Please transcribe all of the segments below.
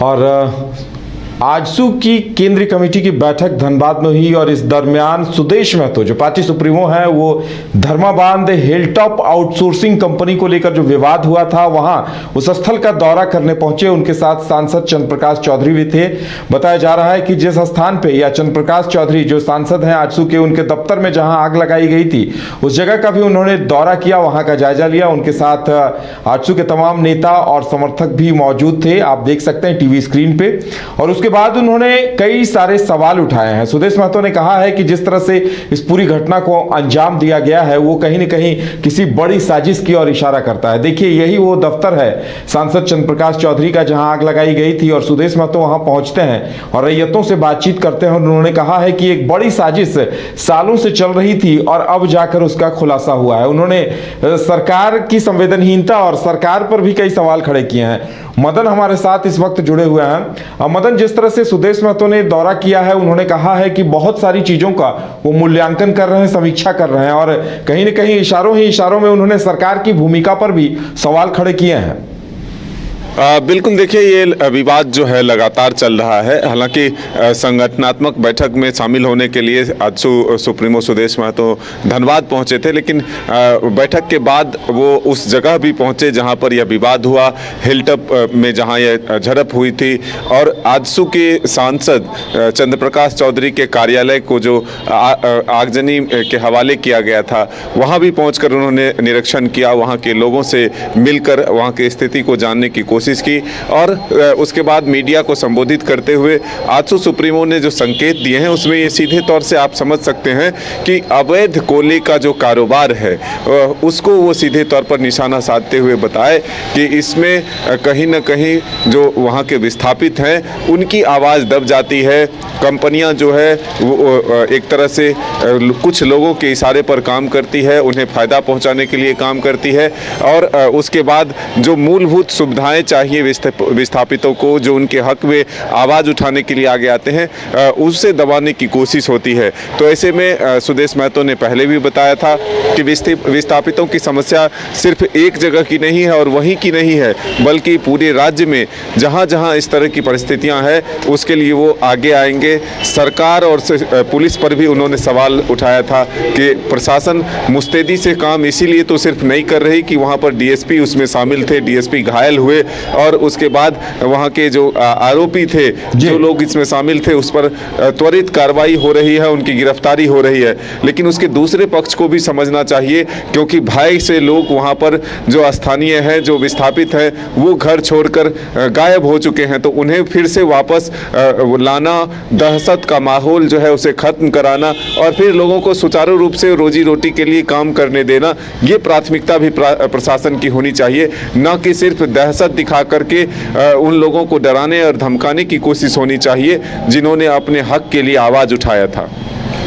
और आजसू की केंद्रीय कमेटी की बैठक धनबाद में हुई और इस दरमियान सुदेश महतो जो पार्टी सुप्रीमो है वो धर्माबाद हिलटॉप आउटसोर्सिंग कंपनी को लेकर जो विवाद हुआ था वहां उस स्थल का दौरा करने पहुंचे। उनके साथ सांसद चंद्र प्रकाश चौधरी भी थे। बताया जा रहा है कि जिस स्थान पे या चंद्र प्रकाश चौधरी जो सांसद हैं आजसू के, उनके दफ्तर में जहां आग लगाई गई थी उस जगह का भी उन्होंने दौरा किया, वहां का जायजा लिया। उनके साथ आजसू के तमाम नेता और समर्थक भी मौजूद थे, आप देख सकते हैं टीवी स्क्रीन पे। और उसके बाद उन्होंने कई सारे सवाल उठाए हैं। सुदेश महतो ने कहा है कि जिस तरह से इस पूरी घटना को अंजाम दिया गया है वो कहीं न कहीं किसी बड़ी साजिश की ओर इशारा करता है। देखिए, यही वो दफ्तर है सांसद चंद्र प्रकाश चौधरी का जहां आग लगाई गई थी और सुदेश महतो वहां पहुंचते हैं और रैयतों से बातचीत करते हैं। उन्होंने कहा है कि एक बड़ी साजिश सालों से चल रही थी और अब जाकर उसका खुलासा हुआ है। उन्होंने सरकार की संवेदनहीनता और सरकार पर भी कई सवाल खड़े किए हैं। मदन हमारे साथ इस वक्त जुड़े हुए हैं। मदन, जिस तरह से सुदेश महतो ने दौरा किया है, उन्होंने कहा है कि बहुत सारी चीजों का वो मूल्यांकन कर रहे हैं, समीक्षा कर रहे हैं और कहीं न कहीं इशारों ही इशारों में उन्होंने सरकार की भूमिका पर भी सवाल खड़े किए हैं। बिल्कुल, देखिए ये विवाद जो है लगातार चल रहा है। हालांकि संगठनात्मक बैठक में शामिल होने के लिए आजसू सुप्रीमो सुदेश महतो धनबाद पहुंचे थे, लेकिन बैठक के बाद वो उस जगह भी पहुंचे जहां पर यह विवाद हुआ, हिलटॉप में जहां यह झड़प हुई थी। और आजसू के सांसद चंद्र प्रकाश चौधरी के कार्यालय को जो आगजनी के हवाले किया गया था वहां भी पहुंचकर उन्होंने निरीक्षण किया, वहां के लोगों से मिलकर वहां की स्थिति को जानने की कोशिश की और उसके बाद मीडिया को संबोधित करते हुए आजसू सुप्रीमो ने जो संकेत दिए हैं उसमें ये सीधे तौर से आप समझ सकते हैं कि अवैध कोयले का जो कारोबार है उसको वो सीधे तौर पर निशाना साधते हुए बताए कि इसमें कहीं ना कहीं जो वहाँ के विस्थापित हैं उनकी आवाज़ दब जाती है। कंपनियां जो है वो एक तरह से कुछ लोगों के इशारे पर काम करती है, उन्हें फ़ायदा पहुंचाने के लिए काम करती है और उसके बाद जो मूलभूत सुविधाएं चाहिए विस्थापितों को, जो उनके हक में आवाज़ उठाने के लिए आगे आते हैं, उससे दबाने की कोशिश होती है। तो ऐसे में सुदेश महतो ने पहले भी बताया था कि विस्थापितों की समस्या सिर्फ एक जगह की नहीं है और वहीं की नहीं है, बल्कि पूरे राज्य में जहाँ जहाँ इस तरह की परिस्थितियाँ हैं उसके लिए वो आगे आएंगे। सरकार और पुलिस पर भी उन्होंने सवाल उठाया था कि प्रशासन मुस्तैदी से काम इसीलिए तो सिर्फ नहीं कर रही कि वहाँ पर डीएसपी उसमें शामिल थे, डीएसपी घायल हुए और उसके बाद वहाँ के जो आरोपी थे, जो लोग इसमें शामिल थे, उस पर त्वरित कार्रवाई हो रही है, उनकी गिरफ्तारी हो रही है। लेकिन उसके दूसरे पक्ष को भी समझना चाहिए, क्योंकि भय से लोग वहाँ पर जो स्थानीय हैं, जो विस्थापित हैं, वो घर छोड़कर गायब हो चुके हैं। तो उन्हें फिर से वापस लाना, दहशत का माहौल जो है उसे खत्म कराना और फिर लोगों को सुचारू रूप से रोजी रोटी के लिए काम करने देना, ये प्राथमिकता भी प्रशासन की होनी चाहिए, न कि सिर्फ दहशत दिखा करके उन लोगों को डराने और धमकाने की कोशिश होनी चाहिए जिन्होंने अपने हक के लिए आवाज़ उठाया था।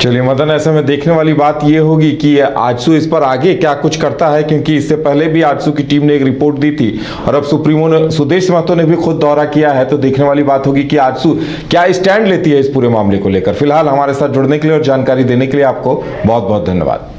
चलिए मदन, ऐसे में देखने वाली बात ये होगी कि आजसू इस पर आगे क्या कुछ करता है, क्योंकि इससे पहले भी आजसू की टीम ने एक रिपोर्ट दी थी और अब सुप्रीमो ने, सुदेश महतो ने भी खुद दौरा किया है। तो देखने वाली बात होगी कि आजसू क्या स्टैंड लेती है इस पूरे मामले को लेकर। फिलहाल हमारे साथ जुड़ने के लिए और जानकारी देने के लिए आपको बहुत बहुत धन्यवाद।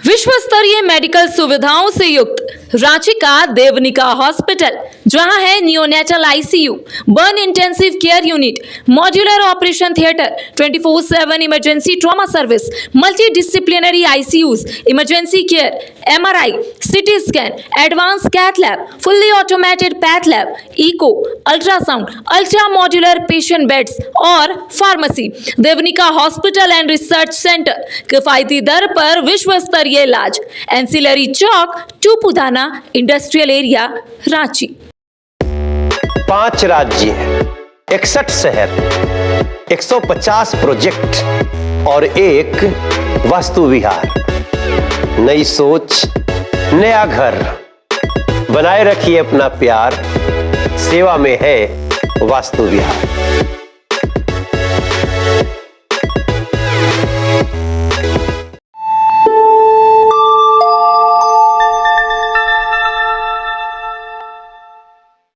विश्व स्तरीय मेडिकल सुविधाओं से युक्त रांची का देवनिका हॉस्पिटल, जहां है neonatal ICU, burn intensive care unit, modular operation theatre, 24/7 emergency trauma service, multi disciplinary ICUs, emergency care, MRI, CT scan, advance cath lab, fully automated path lab, echo, ultrasound, ultra modular patient beds और pharmacy. Devnika hospital and research centre, किफायती दर पर विश्व स्तरीय इलाज, ancillary Chowk, Tupudana industrial area, Ranchi. 5 राज्य, 61 शहर, 150 project और एक वास्तु विहार। नई सोच, नया घर, बनाए रखिए अपना प्यार, सेवा में है वास्तु विहार।